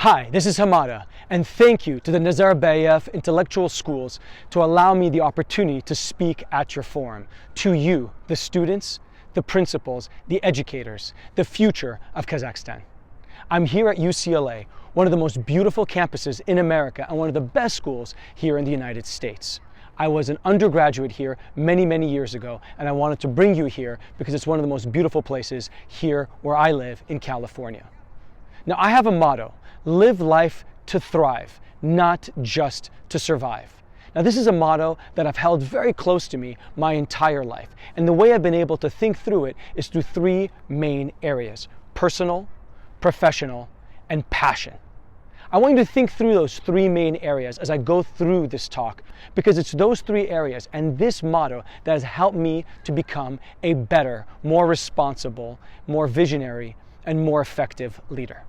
Hi, this is Hamada, and thank you to the Nazarbayev Intellectual Schools to allow me the opportunity to speak at your forum. To you, the students, the principals, the educators, the future of Kazakhstan. I'm here at UCLA, one of the most beautiful campuses in America and one of the best schools here in the United States. I was an undergraduate here many years ago, and I wanted to bring you here because it's one of the most beautiful places here where I live in California. Now, I have a motto: live life to thrive, not just to survive. Now, this is a motto that I've held very close to me my entire life. And the way I've been able to think through it is through three main areas: personal, professional, and passion. I want you to think through those three main areas as I go through this talk, because it's those three areas and this motto that has helped me to become a better, more responsible, more visionary, and more effective leader.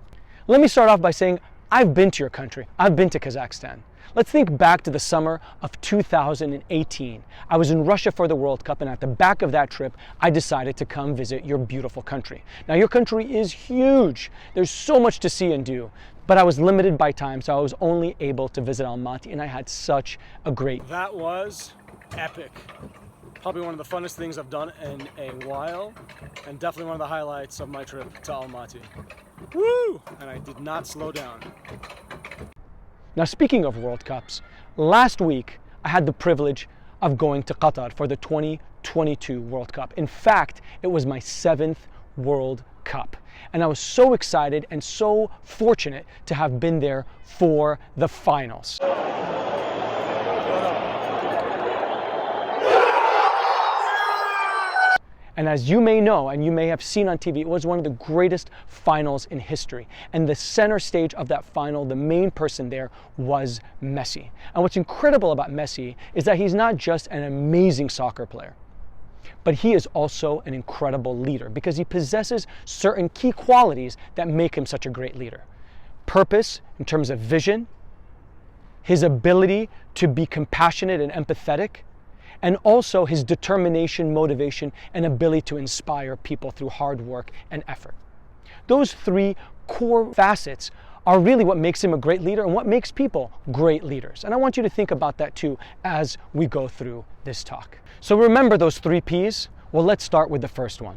Let me start off by saying I've been to your country. I've been to Kazakhstan. Let's think back to the summer of 2018. I was in Russia for the World Cup, and at the back of that trip, I decided to come visit your beautiful country. Now, your country is huge. There's so much to see and do, but I was limited by time, so I was only able to visit Almaty, and I had such a great... That was epic. Probably one of the funnest things I've done in a while, and definitely one of the highlights of my trip to Almaty. Woo! And I did not slow down. Now, speaking of World Cups, last week I had the privilege of going to Qatar for the 2022 World Cup. In fact, it was my 7th World Cup. And I was so excited and so fortunate to have been there for the finals. And as you may know, and you may have seen on TV, it was one of the greatest finals in history. And the center stage of that final, the main person there was Messi. And what's incredible about Messi is that he's not just an amazing soccer player, but he is also an incredible leader because he possesses certain key qualities that make him such a great leader. Purpose in terms of vision, his ability to be compassionate and empathetic, and also his determination, motivation, and ability to inspire people through hard work and effort. Those three core facets are really what makes him a great leader and what makes people great leaders. And I want you to think about that too as we go through this talk. So remember those three P's? Well, let's start with the first one: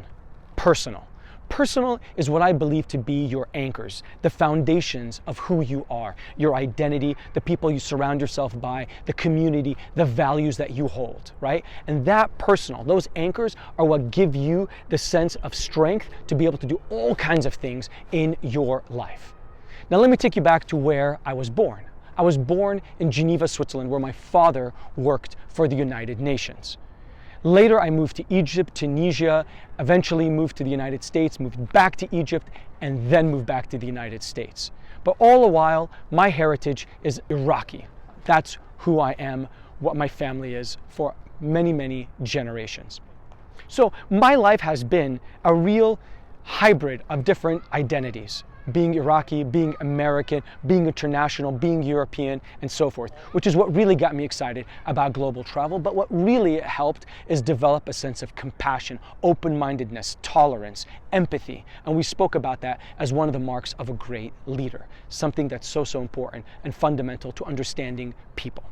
personal. Personal is what I believe to be your anchors, the foundations of who you are, your identity, the people you surround yourself by, the community, the values that you hold, right? And that personal, those anchors are what give you the sense of strength to be able to do all kinds of things in your life. Now, let me take you back to where I was born. I was born in Geneva, Switzerland, where my father worked for the United Nations. Later, I moved to Egypt, Tunisia, eventually moved to the United States, moved back to Egypt, and then moved back to the United States. But all the while, my heritage is Iraqi. That's who I am, what my family is for many generations. So my life has been a real hybrid of different identities: being Iraqi, being American, being international, being European, and so forth, which is what really got me excited about global travel. But what really helped is develop a sense of compassion, open-mindedness, tolerance, empathy. And we spoke about that as one of the marks of a great leader, something that's so important and fundamental to understanding people.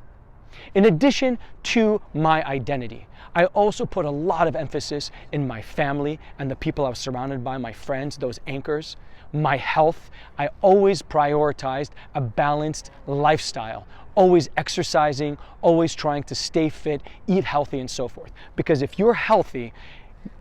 In addition to my identity, I also put a lot of emphasis in my family and the people I was surrounded by, my friends, those anchors. My health, I always prioritized a balanced lifestyle, always exercising, always trying to stay fit, eat healthy, and so forth. Because if you're healthy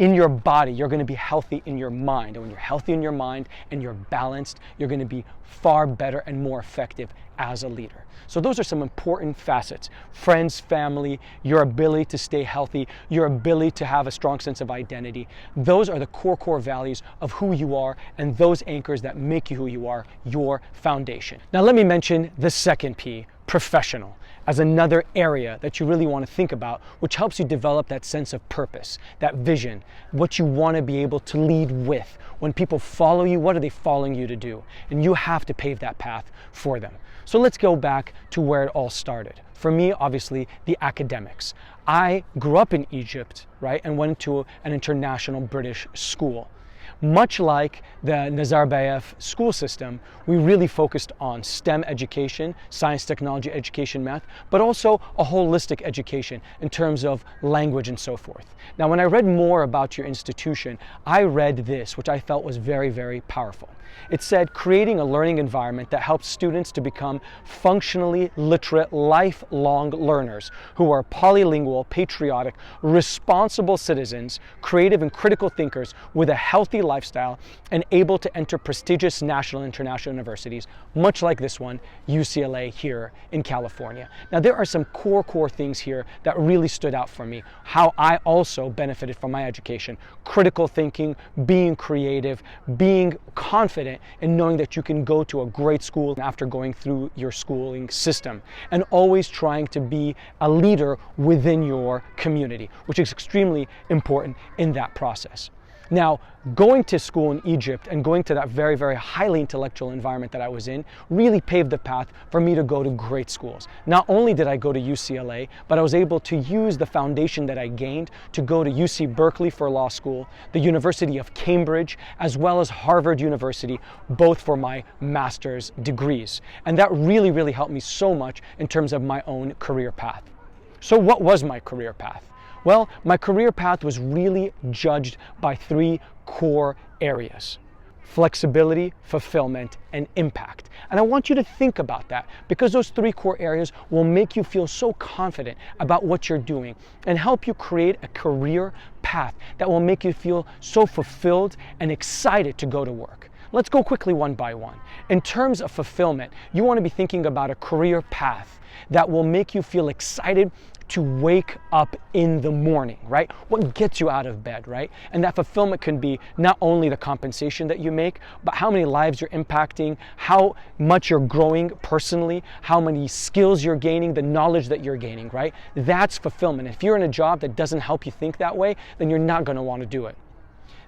in your body, you're going to be healthy in your mind. And when you're healthy in your mind and you're balanced, you're going to be far better and more effective as a leader. So those are some important facets: friends, family, your ability to stay healthy, your ability to have a strong sense of identity. Those are the core values of who you are, and those anchors that make you who you are, your foundation. Now, let me mention the second P, professional, as another area that you really want to think about, which helps you develop that sense of purpose, that vision, what you want to be able to lead with. When people follow you, what are they following you to do? And you have to pave that path for them. So let's go back to where it all started. For me, obviously, the academics. I grew up in Egypt, right, and went to an international British school. Much like the Nazarbayev school system, we really focused on STEM education, science, technology, education, math, but also a holistic education in terms of language and so forth. Now, when I read more about your institution, I read this, which I felt was very, very powerful. It said, creating a learning environment that helps students to become functionally literate, lifelong learners who are polylingual, patriotic, responsible citizens, creative and critical thinkers with a healthy lifestyle and able to enter prestigious national and international universities, much like this one, UCLA here in California. Now, there are some core things here that really stood out for me, how I also benefited from my education. Critical thinking, being creative, being confident in knowing that you can go to a great school after going through your schooling system, and always trying to be a leader within your community, which is extremely important in that process. Now, going to school in Egypt and going to that very, very highly intellectual environment that I was in really paved the path for me to go to great schools. Not only did I go to UCLA, but I was able to use the foundation that I gained to go to UC Berkeley for law school, the University of Cambridge, as well as Harvard University, both for my master's degrees. And that really, really helped me so much in terms of my own career path. So what was my career path? Well, my career path was really judged by three core areas: flexibility, fulfillment, and impact. And I want you to think about that, because those three core areas will make you feel so confident about what you're doing and help you create a career path that will make you feel so fulfilled and excited to go to work. Let's go quickly one by one. In terms of fulfillment, you want to be thinking about a career path that will make you feel excited to wake up in the morning, right? What gets you out of bed, right? And that fulfillment can be not only the compensation that you make, but how many lives you're impacting, how much you're growing personally, how many skills you're gaining, the knowledge that you're gaining, right? That's fulfillment. If you're in a job that doesn't help you think that way, then you're not going to want to do it.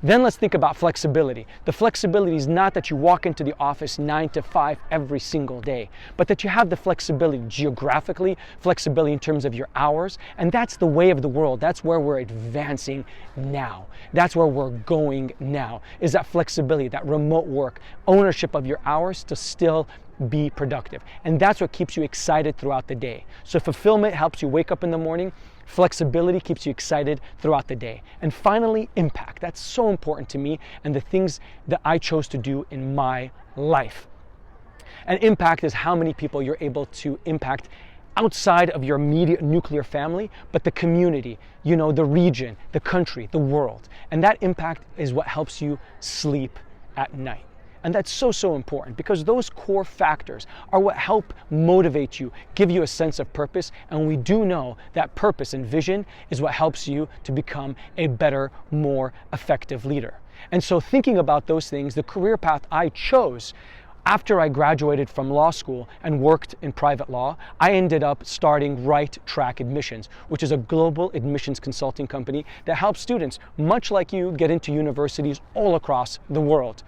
Then let's think about flexibility. The flexibility is not that you walk into the office 9 to 5 every single day, but that you have the flexibility geographically, flexibility in terms of your hours, and that's the way of the world. That's where we're advancing now. That's where we're going now, is that flexibility, that remote work, ownership of your hours to still be productive. And that's what keeps you excited throughout the day. So fulfillment helps you wake up in the morning. Flexibility keeps you excited throughout the day. And finally, impact. That's so important to me and the things that I chose to do in my life. And impact is how many people you're able to impact outside of your immediate nuclear family, but the community, the region, the country, the world. And that impact is what helps you sleep at night. And that's so important, because those core factors are what help motivate you, give you a sense of purpose. And we do know that purpose and vision is what helps you to become a better, more effective leader. And so thinking about those things, the career path I chose after I graduated from law school and worked in private law, I ended up starting Right Track Admissions, which is a global admissions consulting company that helps students, much like you, get into universities all across the world.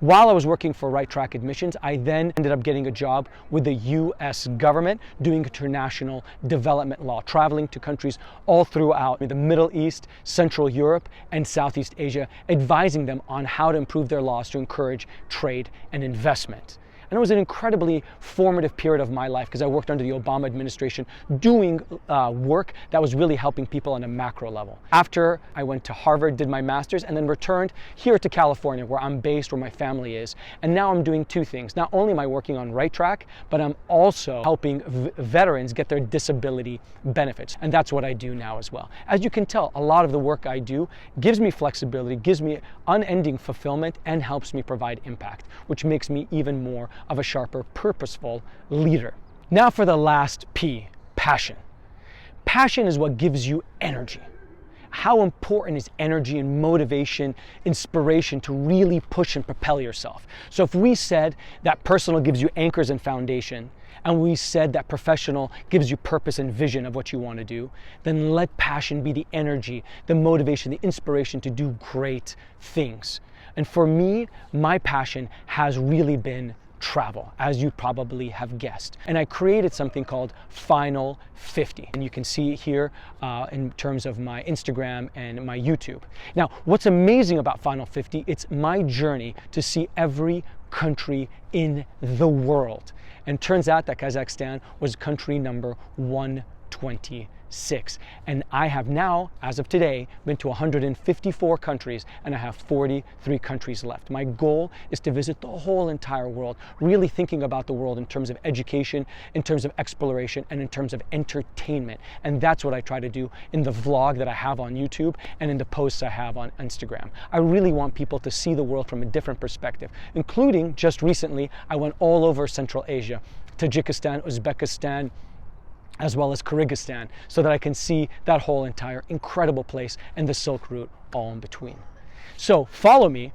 While I was working for Right Track Admissions, I then ended up getting a job with the US government doing international development law, traveling to countries all throughout the Middle East, Central Europe, and Southeast Asia, advising them on how to improve their laws to encourage trade and investment. And it was an incredibly formative period of my life, because I worked under the Obama administration doing work that was really helping people on a macro level. After I went to Harvard, did my master's, and then returned here to California, where I'm based, where my family is. And now I'm doing two things. Not only am I working on Right Track, but I'm also helping veterans get their disability benefits. And that's what I do now as well. As you can tell, a lot of the work I do gives me flexibility, gives me unending fulfillment, and helps me provide impact, which makes me even more of a sharper, purposeful leader. Now for the last P, passion. Passion is what gives you energy. How important is energy and motivation, inspiration to really push and propel yourself? So if we said that personal gives you anchors and foundation, and we said that professional gives you purpose and vision of what you want to do, then let passion be the energy, the motivation, the inspiration to do great things. And for me, my passion has really been travel, as you probably have guessed. And I created something called Final 50. And you can see it here in terms of my Instagram and my YouTube. Now, what's amazing about Final 50, it's my journey to see every country in the world. And turns out that Kazakhstan was country number 126. And I have now, as of today, been to 154 countries, and I have 43 countries left. My goal is to visit the whole entire world, really thinking about the world in terms of education, in terms of exploration, and in terms of entertainment. And that's what I try to do in the vlog that I have on YouTube and in the posts I have on Instagram. I really want people to see the world from a different perspective, including just recently, I went all over Central Asia, Tajikistan, Uzbekistan, as well as Kyrgyzstan, so that I can see that whole entire incredible place and the Silk Route all in between. So follow me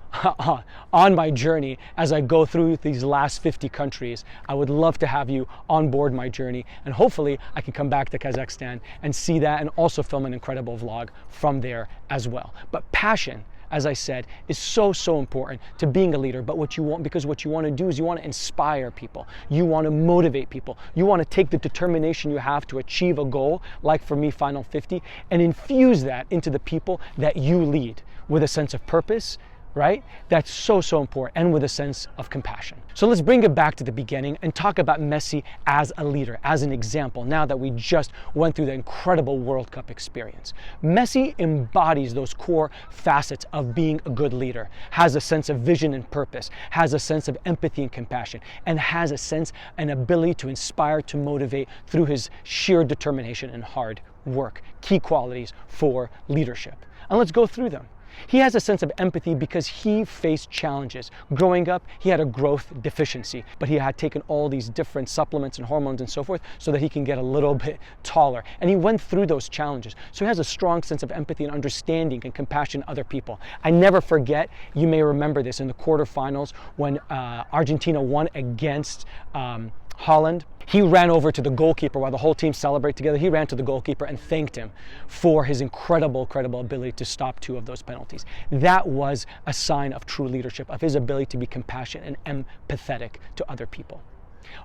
on my journey as I go through these last 50 countries. I would love to have you on board my journey, and hopefully I can come back to Kazakhstan and see that and also film an incredible vlog from there as well. But passion, as I said, is so important to being a leader. But what you want to do is you want to inspire people. You want to motivate people. You want to take the determination you have to achieve a goal, like for me, Final 50, and infuse that into the people that you lead with a sense of purpose, right? That's so important, and with a sense of compassion. So let's bring it back to the beginning and talk about Messi as a leader, as an example, now that we just went through the incredible World Cup experience. Messi embodies those core facets of being a good leader, has a sense of vision and purpose, has a sense of empathy and compassion, and has a sense and ability to inspire, to motivate through his sheer determination and hard work, key qualities for leadership. And let's go through them. He has a sense of empathy because he faced challenges. Growing up, he had a growth deficiency, but he had taken all these different supplements and hormones and so forth so that he can get a little bit taller. And he went through those challenges. So he has a strong sense of empathy and understanding and compassion to other people. I never forget, you may remember this, in the quarterfinals when Argentina won against Holland. He ran over to the goalkeeper while the whole team celebrated together. He ran to the goalkeeper and thanked him for his incredible ability to stop 2 of those penalties. That was a sign of true leadership, of his ability to be compassionate and empathetic to other people.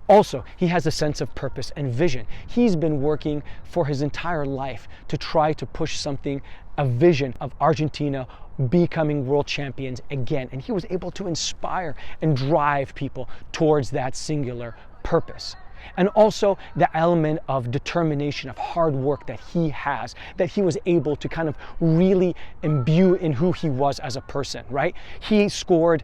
Also, he has a sense of purpose and vision. He's been working for his entire life to try to push something, a vision of Argentina becoming world champions again. And he was able to inspire and drive people towards that singular purpose. And also the element of determination, of hard work that he has, that he was able to kind of really imbue in who he was as a person, right? He scored,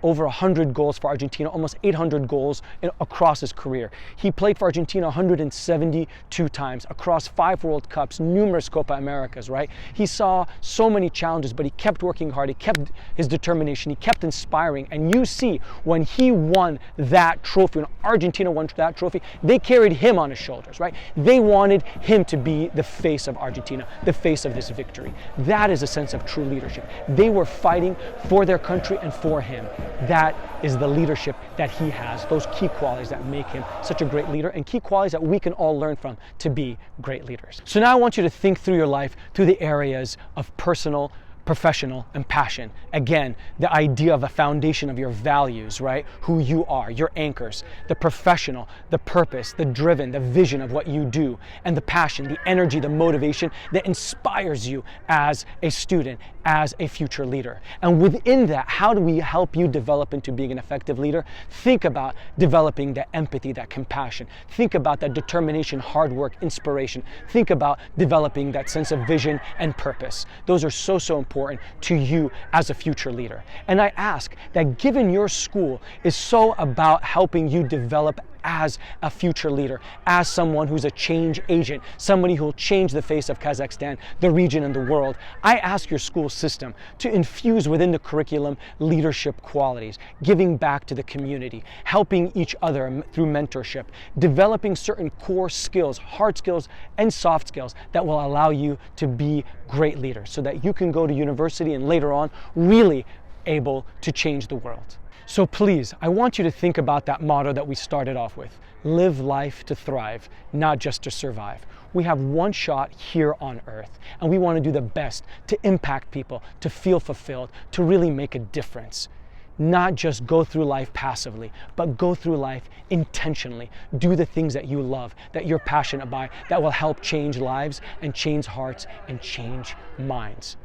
over 100 goals for Argentina, almost 800 goals across his career. He played for Argentina 172 times, across 5 World Cups, numerous Copa Americas, right? He saw so many challenges, but he kept working hard, he kept his determination, he kept inspiring. And you see, when he won that trophy, when Argentina won that trophy, they carried him on his shoulders, right? They wanted him to be the face of Argentina, the face of this victory. That is a sense of true leadership. They were fighting for their country and for him. That is the leadership that he has, those key qualities that make him such a great leader, and key qualities that we can all learn from to be great leaders. So now I want you to think through your life through the areas of personal, professional, and passion. Again, the idea of a foundation of your values, right? Who you are, your anchors, the professional, the purpose, the driven, the vision of what you do, and the passion, the energy, the motivation that inspires you as a student, as a future leader. And within that, how do we help you develop into being an effective leader? Think about developing that empathy, that compassion. Think about that determination, hard work, inspiration. Think about developing that sense of vision and purpose. Those are so important to you as a future leader. And I ask that, given your school is so about helping you develop as a future leader, as someone who's a change agent, somebody who will change the face of Kazakhstan, the region, and the world, I ask your school system to infuse within the curriculum leadership qualities, giving back to the community, helping each other through mentorship, developing certain core skills, hard skills and soft skills that will allow you to be great leaders, so that you can go to university and later on really able to change the world. So please, I want you to think about that motto that we started off with. Live life to thrive, not just to survive. We have one shot here on earth, and we want to do the best to impact people, to feel fulfilled, to really make a difference. not just go through life passively, but go through life intentionally. Do the things that you love, that you're passionate by, that will help change lives and change hearts and change minds.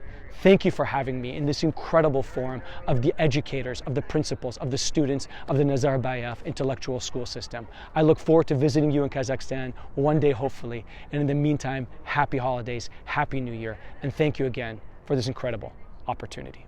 Thank you for having me in this incredible forum of the educators, of the principals, of the students of the Nazarbayev intellectual school system. I look forward to visiting you in Kazakhstan one day, hopefully. And in the meantime, happy holidays, happy New Year, and thank you again for this incredible opportunity.